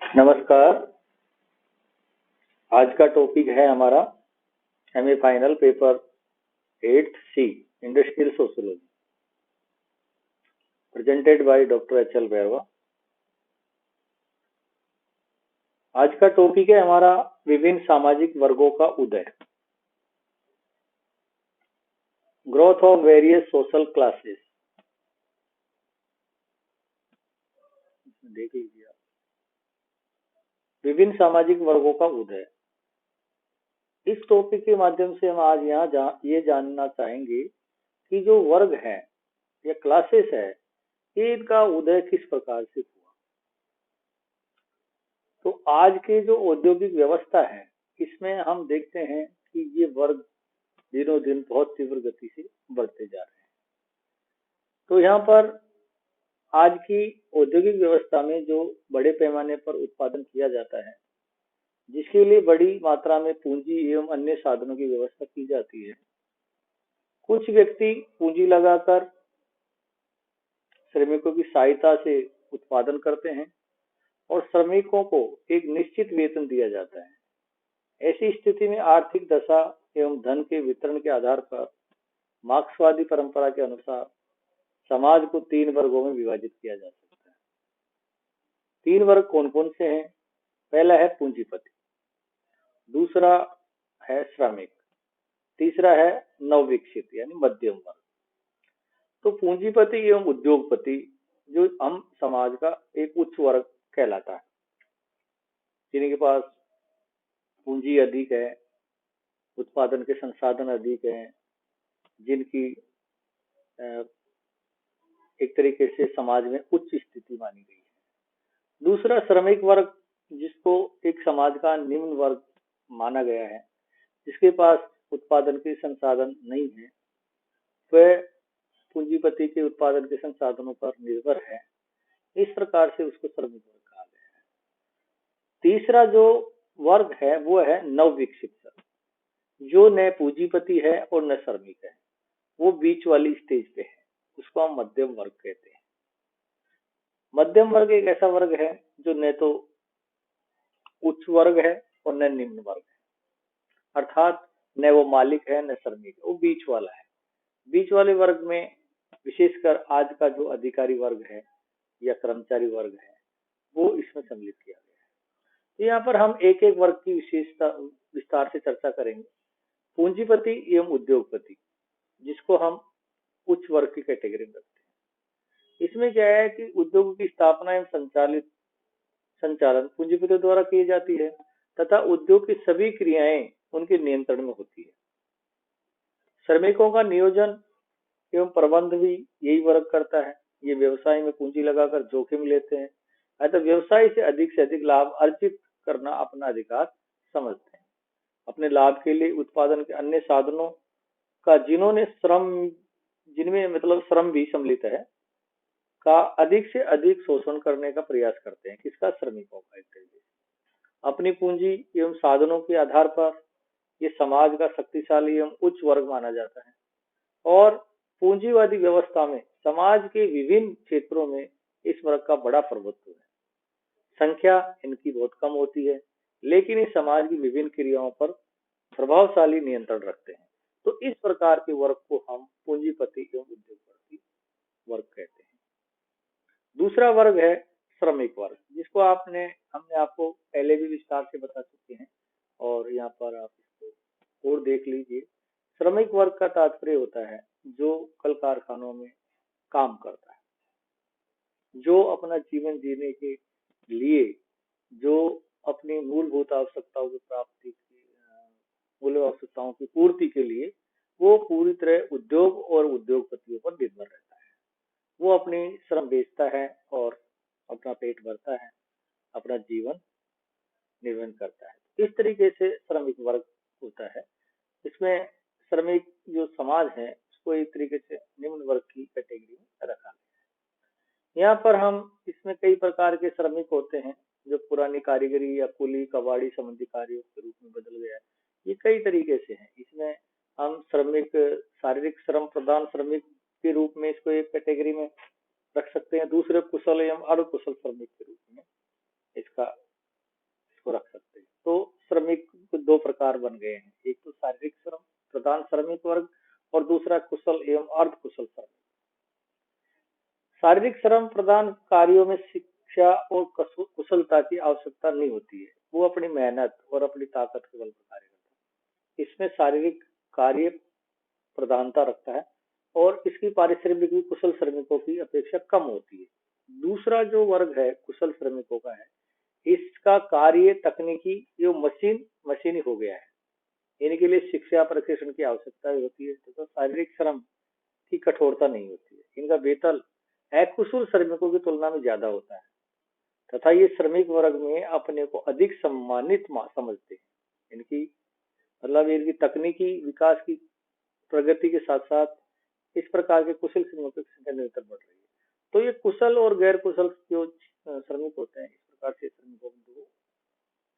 नमस्कार। आज का टॉपिक है हमारा MA final paper 8C industrial sociology, presented by doctor H L Bairwa. आज का टॉपिक है हमारा विभिन्न सामाजिक वर्गों का उदय, growth of various social classes. देख लीजिए आप, विभिन्न सामाजिक वर्गों का उदय। इस टॉपिक के माध्यम से हम आज यहाँ ये जानना चाहेंगे कि जो वर्ग है या क्लासेस है, इनका उदय किस प्रकार से हुआ। तो आज के जो औद्योगिक व्यवस्था है, इसमें हम देखते हैं कि ये वर्ग दिनों दिन बहुत तीव्र गति से बढ़ते जा रहे हैं। तो यहाँ पर आज की औद्योगिक व्यवस्था में जो बड़े पैमाने पर उत्पादन किया जाता है, जिसके लिए बड़ी मात्रा में पूंजी एवं अन्य साधनों की व्यवस्था की जाती है। कुछ व्यक्ति पूंजी लगाकर श्रमिकों की सहायता से उत्पादन करते हैं और श्रमिकों को एक निश्चित वेतन दिया जाता है। ऐसी स्थिति में आर्थिक दशा एवं धन के वितरण के आधार पर मार्क्सवादी परंपरा के अनुसार समाज को 3 वर्गों में विभाजित किया जा सकता है। 3 वर्ग कौन कौन से हैं? पहला है पूंजीपति, दूसरा है श्रमिक, तीसरा है नवविकसित यानी मध्यम वर्ग। तो पूंजीपति एवं उद्योगपति जो हम समाज का एक उच्च वर्ग कहलाता है, जिनके पास पूंजी अधिक है, उत्पादन के संसाधन अधिक हैं, जिनकी एक तरीके से समाज में उच्च स्थिति मानी गई है। दूसरा श्रमिक वर्ग, जिसको एक समाज का निम्न वर्ग माना गया है, जिसके पास उत्पादन के संसाधन नहीं है, वह पूंजीपति के उत्पादन के संसाधनों पर निर्भर है। इस प्रकार से उसको श्रमिक वर्ग कहा गया है। तीसरा जो वर्ग है वो है नवविकसित वर्ग, जो न पूंजीपति है और न श्रमिक है, वो बीच वाली स्टेज पे है, उसको हम मध्यम वर्ग कहते हैं। मध्यम वर्ग एक ऐसा वर्ग है जो न तो उच्च वर्ग है और न निम्न वर्ग है, अर्थात न वो मालिक है न श्रमिक है, वो बीच वाला है। बीच वाले वर्ग में विशेषकर आज का जो अधिकारी वर्ग है या कर्मचारी वर्ग है, वो इसमें सम्मिलित किया गया है। तो यहाँ पर हम एक एक वर्ग की विशेषता विस्तार से चर्चा करेंगे। पूंजीपति एवं उद्योगपति, जिसको हम उच्च वर्ग की कैटेगरी में रखते हैं। इसमें क्या है कि उद्योग की स्थापना एवं संचालन पूंजीपतियों द्वारा की जाती है तथा उद्योग की सभी क्रियाएं उनके नियंत्रण में होती है। श्रमिकों का नियोजन एवं प्रबंध भी यही वर्ग करता है। ये व्यवसाय में पूंजी लगाकर जोखिम लेते हैं, अतः व्यवसाय से अधिक लाभ अर्जित करना अपना अधिकार समझते हैं। अपने लाभ के लिए उत्पादन के अन्य साधनों का जिनमें मतलब श्रम भी सम्मिलित है, का अधिक से अधिक शोषण करने का प्रयास करते हैं। किसका? श्रमिकों का। एक तरीके से अपनी पूंजी एवं साधनों के आधार पर ये समाज का शक्तिशाली एवं उच्च वर्ग माना जाता है और पूंजीवादी व्यवस्था में समाज के विभिन्न क्षेत्रों में इस वर्ग का बड़ा प्रभुत्व है। संख्या इनकी बहुत कम होती है, लेकिन इस समाज की विभिन्न क्रियाओं पर प्रभावशाली नियंत्रण रखते हैं। तो इस प्रकार के वर्ग को हम पूंजीपति एवं उद्योगपति वर्ग कहते हैं। दूसरा वर्ग है श्रमिक वर्ग, जिसको हमने आपको पहले भी विस्तार से बता चुके हैं और यहाँ पर आप इसको और देख लीजिए। श्रमिक वर्ग का तात्पर्य होता है जो कल कारखानों में काम करता है, जो अपना जीवन जीने के लिए जो अपनी मूलभूत आवश्यकताओं की प्राप्ति मूल आवश्यकताओं की पूर्ति के लिए वो पूरी तरह उद्योग और उद्योगपतियों पर निर्भर रहता है। वो अपनी श्रम बेचता है और अपना पेट भरता है, अपना जीवन निर्वहन करता है। इस तरीके से श्रमिक वर्ग होता है। इसमें श्रमिक जो समाज है उसको एक तरीके से निम्न वर्ग की कैटेगरी में रखा गया है। यहाँ पर हम इसमें कई प्रकार के श्रमिक होते हैं, जो पुरानी कारीगरी या कुली कबाड़ी संबंधी कार्यों के रूप में बदल गया है। ये कई तरीके से है। इसमें हम श्रमिक शारीरिक श्रम प्रदान श्रमिक के रूप में इसको एक कैटेगरी में रख सकते हैं। दूसरे कुशल एवं अर्धकुशल श्रमिक के रूप में इसका दो प्रकार बन गए हैं, एक तो शारीरिक श्रम प्रधान श्रमिक वर्ग और दूसरा कुशल एवं अर्ध कुशल श्रमिक। शारीरिक श्रम प्रधान कार्यों में शिक्षा और कुशलता की आवश्यकता नहीं होती है, वो अपनी मेहनत और अपनी ताकत के बल पर कार्य करता है। इसमें शारीरिक कार्य प्रधानता रखता है और इसकी पारिश्रमिक भी कुशल श्रमिकों की अपेक्षा कम होती है। दूसरा जो वर्ग है कुशल श्रमिकों का है, इसका कार्य तकनीकी एवं मशीनी हो गया है। इनके लिए शिक्षा प्रशिक्षण की आवश्यकता होती है तथा शारीरिक श्रम की कठोरता नहीं होती है। इनका वेतन अकुशल श्रमिकों की तुलना में ज्यादा होता है तथा ये श्रमिक वर्ग में अपने को अधिक सम्मानित समझते हैं। इनकी मतलब इनकी तकनीकी विकास की प्रगति के साथ साथ इस प्रकार के कुशल श्रमिकों की संख्या निरंतर बढ़ रही है। तो ये कुशल और गैर कुशल जो श्रमिक होते हैं, इस प्रकार से श्रमिकों में दो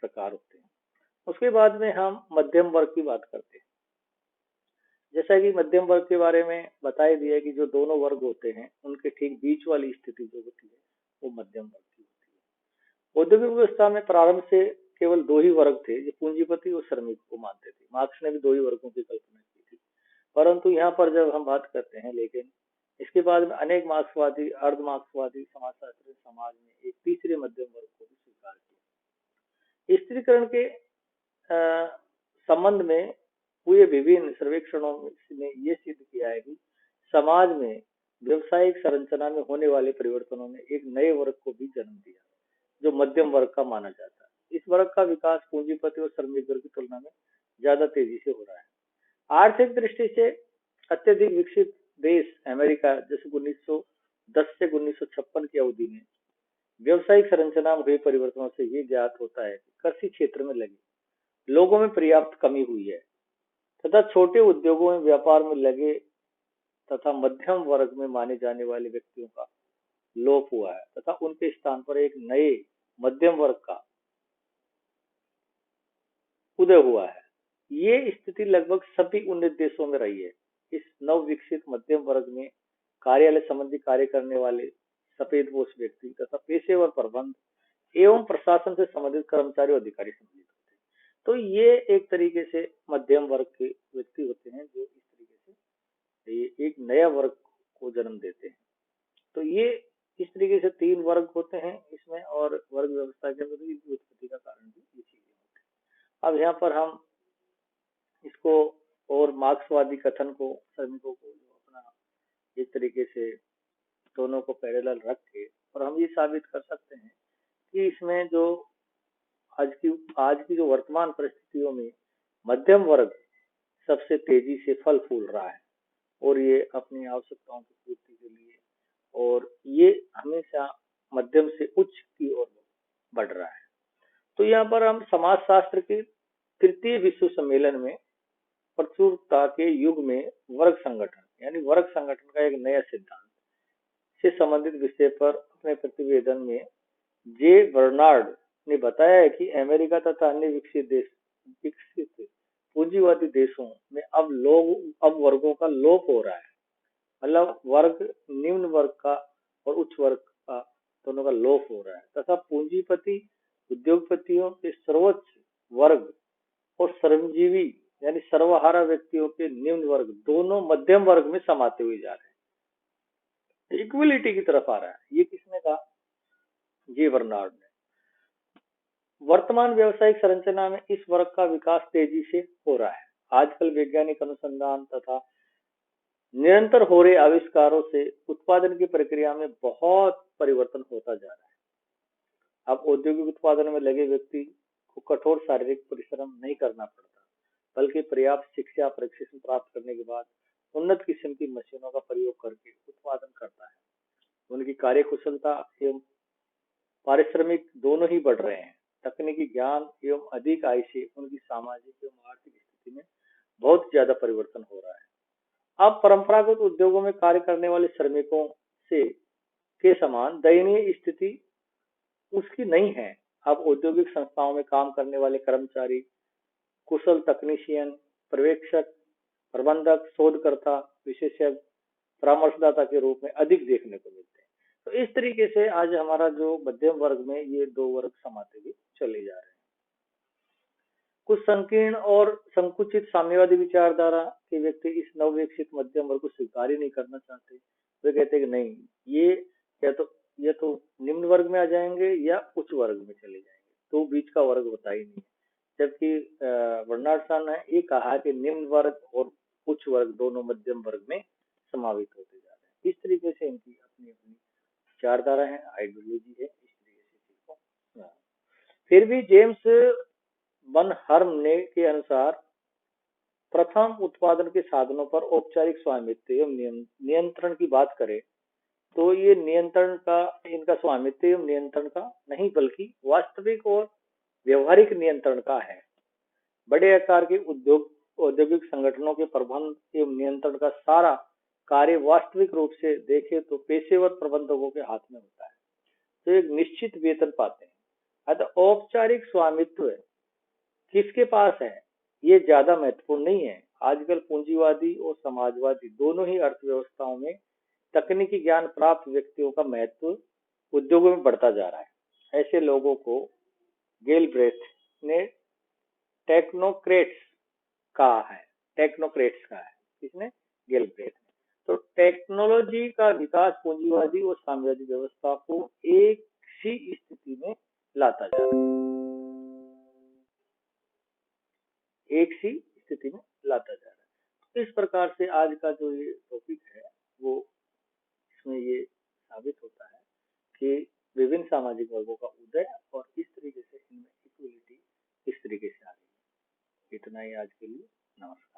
प्रकार होते हैं। उसके बाद में हम मध्यम वर्ग की बात करते हैं। जैसा कि मध्यम वर्ग के बारे में बताया दिया है कि जो दोनों वर्ग होते हैं उनके ठीक बीच वाली स्थिति जो होती है वो मध्यम वर्ग की होती है। औद्योगिक व्यवस्था में प्रारंभ से केवल दो ही वर्ग थे, जो पूंजीपति और श्रमिक को मानते थे। मार्क्स ने भी दो ही वर्गों की कल्पना की थी, परंतु यहाँ पर जब हम बात करते हैं, लेकिन इसके बाद में अनेक मार्क्सवादी अर्ध मार्क्सवादी समाजशास्त्री समाज में एक तीसरे मध्यम वर्ग को भी स्वीकार किया। स्त्रीकरण के संबंध में हुए विभिन्न सर्वेक्षणों ने ये सिद्ध किया है कि समाज में व्यवसायिक संरचना में होने वाले परिवर्तनों ने एक नए वर्ग को भी जन्म दिया, जो मध्यम वर्ग का माना जाता है। इस वर्ग का विकास पूंजीपति और श्रमिक वर्ग की तुलना में ज्यादा तेजी से हो रहा है। आर्थिक दृष्टि से अत्यधिक विकसित देश अमेरिका, जैसे 1910 से 1956 की अवधि में व्यवसायिक संरचना में हुए परिवर्तनों से ये ज्ञात होता है कि कृषि क्षेत्र में लगे लोगों में पर्याप्त कमी हुई है तथा छोटे उद्योगों में व्यापार में लगे तथा मध्यम वर्ग में माने जाने वाले व्यक्तियों का लोप हुआ है तथा उनके स्थान पर एक नए मध्यम वर्ग का उदय हुआ है। ये स्थिति लगभग सभी उन्नत देशों में रही है। इस नव विकसित मध्यम वर्ग में कार्यालय संबंधी कार्य करने वाले सफेदपोश व्यक्ति तथा पेशेवर प्रबंध एवं प्रशासन से संबंधित कर्मचारी और अधिकारी सम्मिलित होते हैं। तो ये एक तरीके से मध्यम वर्ग के व्यक्ति होते हैं जो इस तरीके से ये एक नया वर्ग को जन्म देते हैं। तो ये इस तरीके से तीन वर्ग होते हैं इसमें, और वर्ग व्यवस्था के अंदर इनकी उत्पत्ति का कारण भी ये चीजें होती है। अब यहाँ पर हम इसको और मार्क्सवादी कथन को, श्रमिकों को जो अपना इस तरीके से दोनों को पैरेलल रख के और हम ये साबित कर सकते हैं कि इसमें जो आज की जो वर्तमान परिस्थितियों में मध्यम वर्ग सबसे तेजी से फल फूल रहा है और ये अपनी आवश्यकताओं की पूर्ति के लिए और ये हमेशा मध्यम से उच्च की ओर बढ़ रहा है। तो यहाँ पर हम समाजशास्त्र के तृतीय विश्व सम्मेलन में प्रचुरता के युग में वर्ग संगठन यानी वर्ग संगठन का एक नया सिद्धांत से संबंधित विषय पर अपने प्रतिवेदन में जे बर्नार्ड ने बताया है कि अमेरिका तथा अन्य विकसित पूंजीवादी देशों में अब वर्गों का लोप हो रहा है। मतलब वर्ग, निम्न वर्ग का और उच्च वर्ग का दोनों का लोप हो रहा है तथा पूंजीपति उद्योगपतियों के सर्वोच्च वर्ग और श्रमजीवी यानी सर्वहारा व्यक्तियों के निम्न वर्ग दोनों मध्यम वर्ग में समाते हुए जा रहे हैं, इक्वलिटी की तरफ आ रहा है। ये किसने कहा? जे बर्नार्ड ने। वर्तमान व्यवसायिक संरचना में इस वर्ग का विकास तेजी से हो रहा है। आजकल वैज्ञानिक अनुसंधान तथा निरंतर हो रहे आविष्कारों से उत्पादन की प्रक्रिया में बहुत परिवर्तन होता जा रहा है। अब औद्योगिक उत्पादन में लगे व्यक्ति को कठोर शारीरिक परिश्रम नहीं करना पड़ता, बल्कि पर्याप्त शिक्षा प्रशिक्षण प्राप्त करने के बाद उन्नत किस्म की मशीनों का प्रयोग करके उत्पादन करता है। उनकी कार्य कुशलता एवं पारिश्रमिक दोनों ही बढ़ रहे हैं। तकनीकी ज्ञान एवं अधिक आय से उनकी सामाजिक एवं आर्थिक स्थिति में बहुत ज्यादा परिवर्तन हो रहा है। अब परंपरागत उद्योगों में कार्य करने वाले श्रमिकों से के समान दयनीय स्थिति उसकी नहीं है। अब औद्योगिक संस्थाओं में काम करने वाले कर्मचारी कुशल तकनीशियन, पर्यवेक्षक, प्रबंधक, शोधकर्ता, विशेषज्ञ, परामर्शदाता के रूप में अधिक देखने को मिलते हैं। तो इस तरीके से आज हमारा जो मध्यम वर्ग में ये दो वर्ग समाते हुए चले जा रहे हैं। कुछ संकीर्ण और संकुचित साम्यवादी विचारधारा के व्यक्ति इस नवविकसित मध्यम वर्ग को स्वीकार ही नहीं करना चाहते। वे कहते हैं कि नहीं, ये तो निम्न वर्ग में आ जाएंगे या उच्च वर्ग में चले जाएंगे, तो बीच का वर्ग होता ही नहीं। जबकि बर्नार्ड शॉ ने ये कहा कि निम्न वर्ग और उच्च वर्ग दोनों मध्यम वर्ग में समावित होते जा रहे हैं। इस तरीके से इनकी अपनी अपनी विचारधारा है, आइडियोलॉजी है, इस तरीके से चीज को। फिर भी जेम्स बनहर्म ने के अनुसार प्रथम उत्पादन के साधनों पर औपचारिक स्वामित्व एवं नियंत्रण की बात करें तो ये नियंत्रण का, इनका स्वामित्व एवं नियंत्रण का नहीं बल्कि वास्तविक और व्यवहारिक नियंत्रण का है। बड़े आकार के औद्योगिक संगठनों के प्रबंध एवं नियंत्रण का सारा कार्य वास्तविक रूप से देखे तो पेशेवर प्रबंधकों के हाथ में होता है, तो एक निश्चित वेतन पाते हैं। अतः औपचारिक स्वामित्व किसके पास है ये ज्यादा महत्वपूर्ण नहीं है। आजकल पूंजीवादी और समाजवादी दोनों ही अर्थव्यवस्थाओं में तकनीकी ज्ञान प्राप्त व्यक्तियों का महत्व उद्योगों में बढ़ता जा रहा है। ऐसे लोगों को गेलब्रेथ ने टेक्नोक्रेट्स कहा है। किसने? गेलब्रेथ ने। तो टेक्नोलॉजी का विकास पूंजीवादी और साम्यवादी व्यवस्था को एक सी स्थिति में लाता जा रहा है, इस प्रकार से आज का जो ये टॉपिक है वो, इसमें ये साबित होता है कि विभिन्न सामाजिक वर्गों का उदय और इस तरीके से इनमें इक्वलिटी इस तरीके से आ रही है। इतना ही आज के लिए, नमस्कार।